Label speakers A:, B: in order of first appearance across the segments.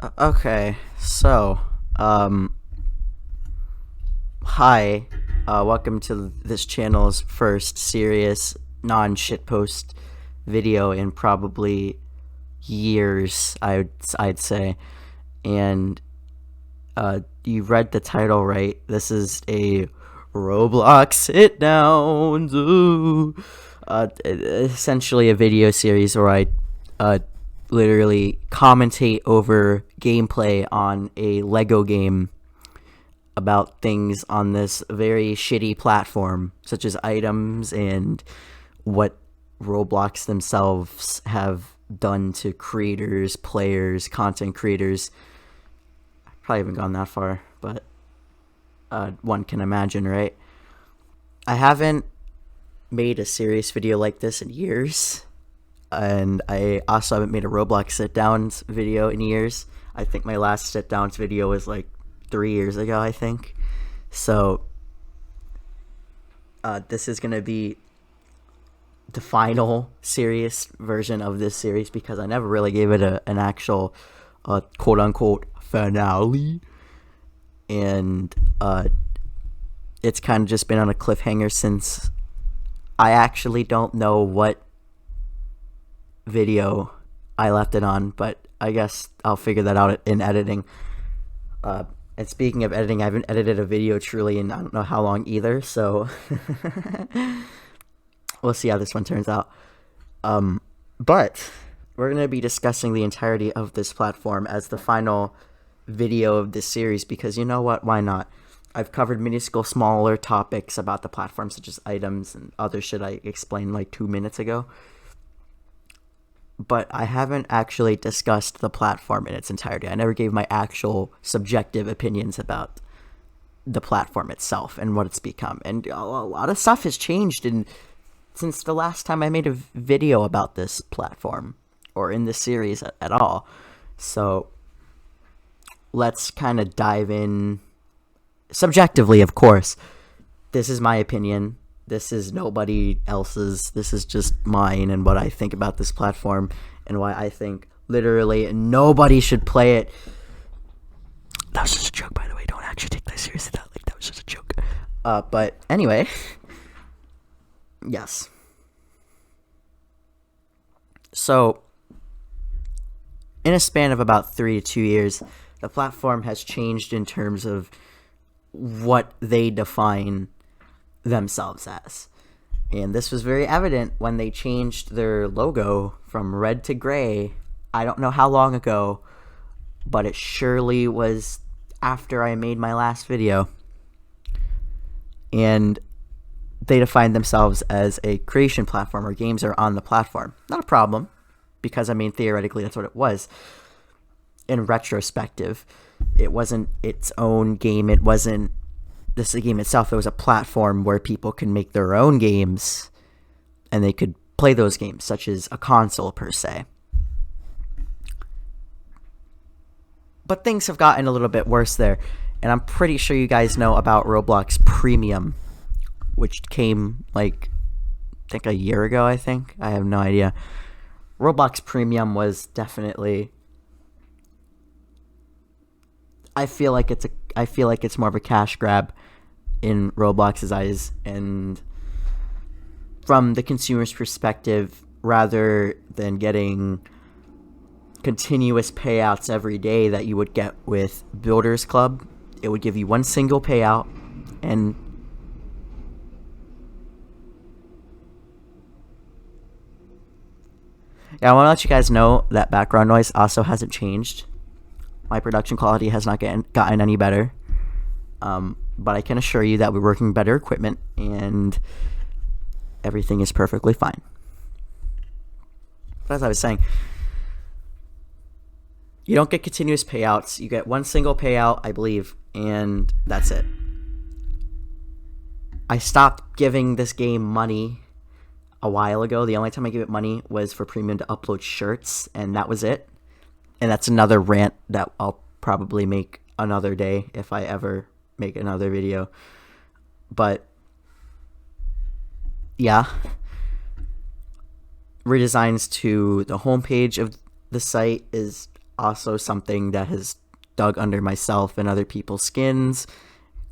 A: Okay, so, hi, welcome to this channel's first serious non-shitpost video in probably years, I'd say, and, you read the title right. This is a Roblox sit-downs, ooh. Essentially a video series where I, literally commentate over gameplay on a Lego game about things on this very shitty platform, such as items and what Roblox themselves have done to creators, players, content creators. Probably haven't gone that far, but one can imagine, right? I haven't made a serious video like this in years, and I also haven't made a Roblox sit-downs video in years. I think my last sit-downs video was like 3 years ago, I think. So this is gonna be the final serious version of this series because I never really gave it an actual quote-unquote finale, and it's kind of just been on a cliffhanger since I actually don't know what video I left it on, but I guess I'll figure that out in editing. And speaking of editing, I haven't edited a video truly in I don't know how long either, so we'll see how this one turns out. But we're going to be discussing the entirety of this platform as the final video of this series because you know what? Why not? I've covered minuscule, smaller topics about the platform, such as items and other shit I explained like 2 minutes ago. But I haven't actually discussed the platform in its entirety. I never gave my actual subjective opinions about the platform itself and what it's become. And a lot of stuff has changed since the last time I made a video about this platform or in this series at all. So let's kind of dive in subjectively, of course. This is my opinion. This is nobody else's. This is just mine and what I think about this platform and why I think literally nobody should play it. That was just a joke, by the way. Don't actually take that seriously. That was just a joke. But anyway, yes. So, in a span of about 3 to 2 years, the platform has changed in terms of what they define themselves as. And this was very evident when they changed their logo from red to gray. I don't know how long ago, but it surely was after I made my last video. And they defined themselves as a creation platform where games are on the platform. Not a problem, because I mean theoretically that's what it was. In retrospective, it wasn't its own game. It wasn't this game itself. It was a platform where people can make their own games and they could play those games, such as a console per se. But things have gotten a little bit worse there, and I'm pretty sure you guys know about Roblox Premium, which came like I think a year ago. I have no idea. Roblox Premium was definitely, I feel like it's more of a cash grab in Roblox's eyes, and from the consumer's perspective, rather than getting continuous payouts every day that you would get with Builders Club, it would give you one single payout. And yeah, I want to let you guys know that background noise also hasn't changed. My production quality has not gotten any better, but I can assure you that we're working better equipment and everything is perfectly fine. But as I was saying, you don't get continuous payouts. You get one single payout, I believe, and that's it. I stopped giving this game money a while ago. The only time I gave it money was for Premium to upload shirts, and that was it. And that's another rant that I'll probably make another day if I ever make another video. But yeah, redesigns to the homepage of the site is also something that has dug under myself and other people's skins.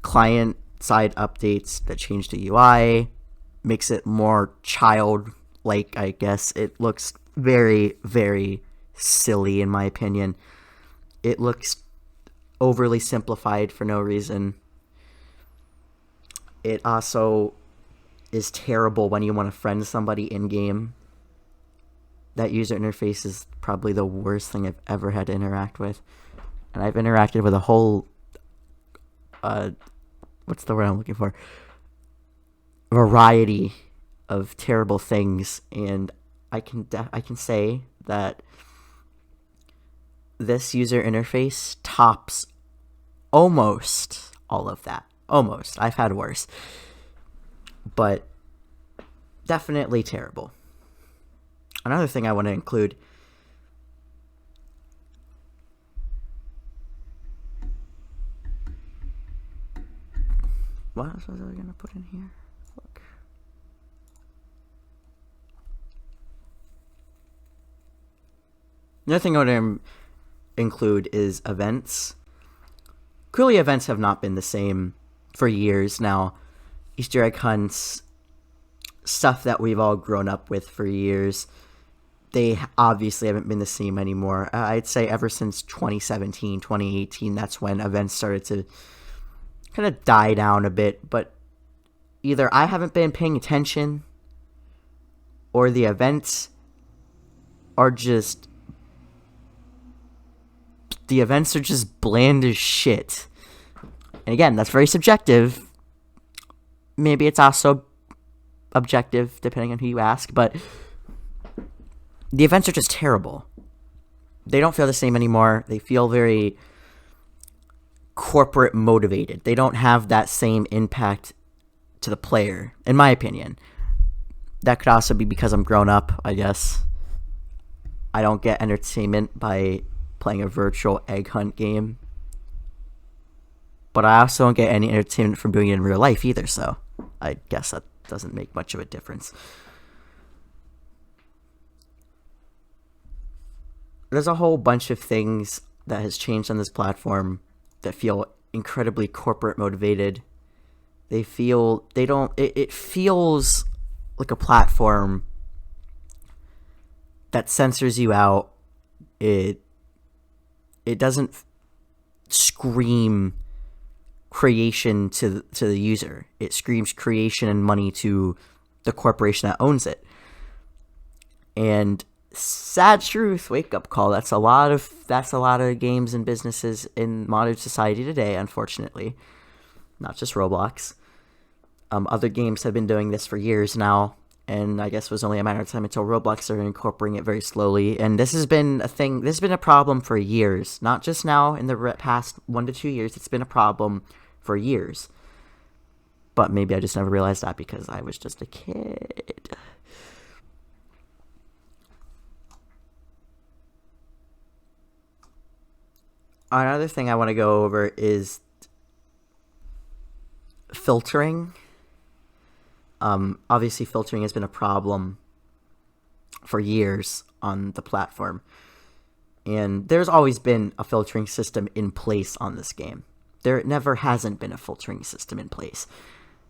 A: Client side updates that change the UI, makes it more child-like, I guess. It looks very, very silly, in my opinion. It looks overly simplified for no reason. It also is terrible when you want to friend somebody in-game. That user interface is probably the worst thing I've ever had to interact with. And I've interacted with a whole, what's the word I'm looking for? Variety of terrible things, and I can say that this user interface tops almost all of that. Almost. I've had worse. But definitely terrible. Another thing I want to include, what else was I going to put in here? Look. Another thing I want to include is events. Clearly, events have not been the same for years now. Easter egg hunts, stuff that we've all grown up with for years, they obviously haven't been the same anymore. I'd say ever since 2017, 2018, that's when events started to kind of die down a bit. But either I haven't been paying attention, or the events are just bland as shit. And again, that's very subjective. Maybe it's also objective, depending on who you ask, but the events are just terrible. They don't feel the same anymore. They feel very corporate motivated. They don't have that same impact to the player, in my opinion. That could also be because I'm grown up, I guess. I don't get entertainment by playing a virtual egg hunt game. But I also don't get any entertainment from doing it in real life either, so I guess that doesn't make much of a difference. There's a whole bunch of things that has changed on this platform that feel incredibly corporate motivated. It feels like a platform that censors you out. It doesn't scream creation to the user. It screams creation and money to the corporation that owns it. And sad truth, wake up call. That's a lot of games and businesses in modern society today, unfortunately. Not just Roblox. Other games have been doing this for years now, and I guess it was only a matter of time until Roblox started incorporating it very slowly. And this has been a thing. This has been a problem for years, not just now. In the past 1 to 2 years, it's been a problem for years. But maybe I just never realized that because I was just a kid. Another thing I want to go over is filtering. Obviously, filtering has been a problem for years on the platform. And there's always been a filtering system in place on this game. There never hasn't been a filtering system in place.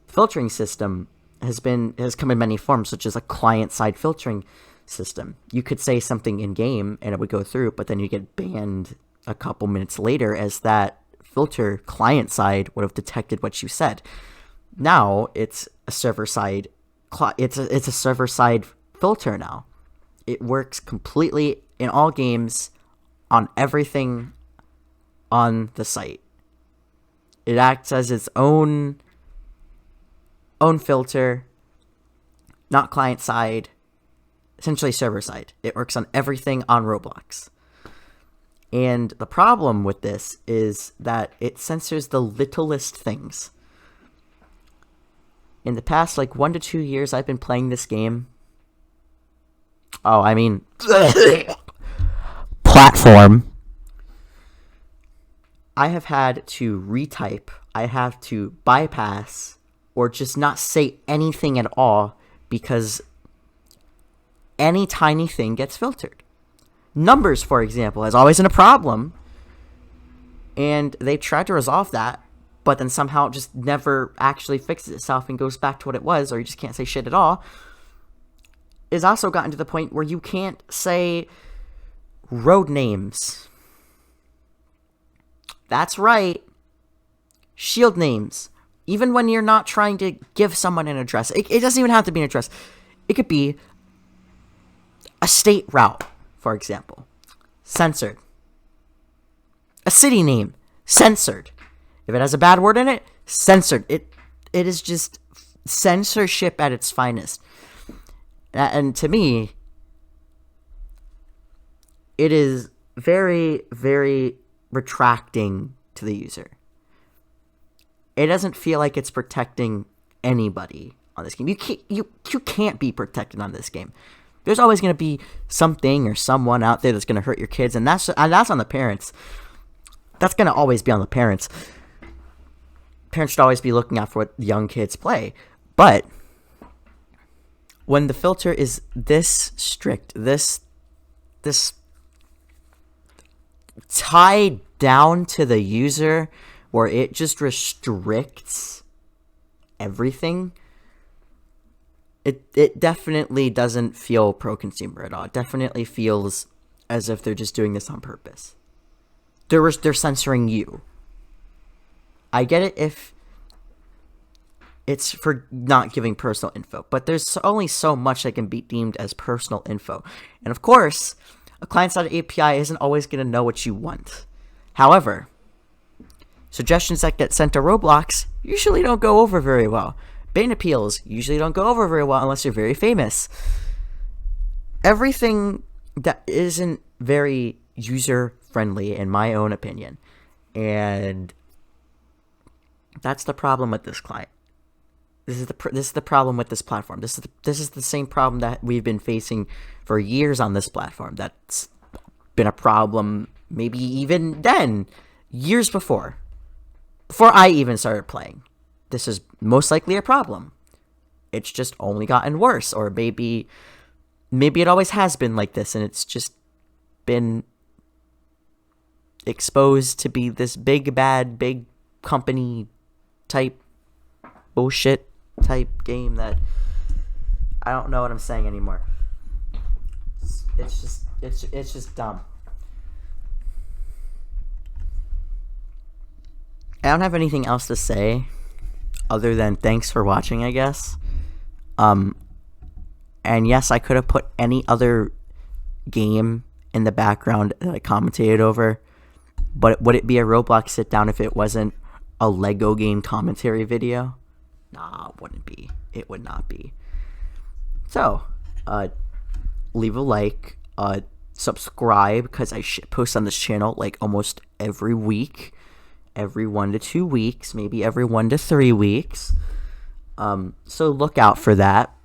A: The filtering system has come in many forms, such as a client-side filtering system. You could say something in-game, and it would go through, but then you get banned a couple minutes later as that filter client-side would have detected what you said. Now it's a server-side. It's a server-side filter now. It works completely in all games, on everything on the site. It acts as its own filter, not client-side, essentially server-side. It works on everything on Roblox. And the problem with this is that it censors the littlest things. In the past, 1 to 2 years I've been playing this game. Platform. I have had to retype, I have to bypass, or just not say anything at all because any tiny thing gets filtered. Numbers, for example, has always been a problem, and they've tried to resolve that, but then somehow it just never actually fixes itself and goes back to what it was, or you just can't say shit at all. It's also gotten to the point where you can't say road names. That's right. Shield names. Even when you're not trying to give someone an address. It doesn't even have to be an address. It could be a state route, for example. Censored. A city name. Censored. If it has a bad word in it, censored. It is just censorship at its finest. And to me, it is very, very retracting to the user. It doesn't feel like it's protecting anybody on this game. You can't be protected on this game. There's always going to be something or someone out there that's going to hurt your kids, and that's on the parents. That's going to always be on the parents. Parents should always be looking out for what young kids play. But when the filter is this strict, this tied down to the user, where it just restricts everything, it definitely doesn't feel pro-consumer at all. It definitely feels as if they're just doing this on purpose. They're censoring you. I get it if it's for not giving personal info, but there's only so much that can be deemed as personal info. And of course, a client-side API isn't always going to know what you want. However, suggestions that get sent to Roblox usually don't go over very well. Ban appeals usually don't go over very well unless you're very famous. Everything that isn't very user-friendly, in my own opinion. And that's the problem with this client. This is the problem with this platform. This is the same problem that we've been facing for years on this platform. That's been a problem maybe even then, years before I even started playing. This is most likely a problem. It's just only gotten worse, or maybe it always has been like this, and it's just been exposed to be this big bad big company type bullshit type game that I don't know what I'm saying anymore. It's just dumb. I don't have anything else to say other than thanks for watching, I guess. And yes, I could have put any other game in the background that I commentated over, but would it be a Roblox sit down if it wasn't a Lego game commentary video? Nah, it wouldn't be. It would not be. So, leave a like, subscribe, because I post on this channel like almost every week, every 1 to 2 weeks, maybe every 1 to 3 weeks. So look out for that.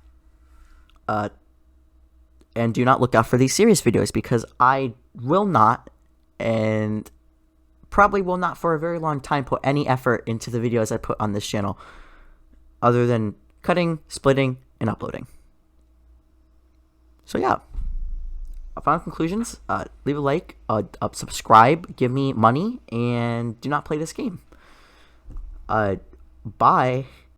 A: And do not look out for these serious videos, because I will not, and probably will not for a very long time, put any effort into the videos I put on this channel other than cutting, splitting, and uploading. So yeah, final conclusions, leave a like, subscribe, give me money, and do not play this game. Bye.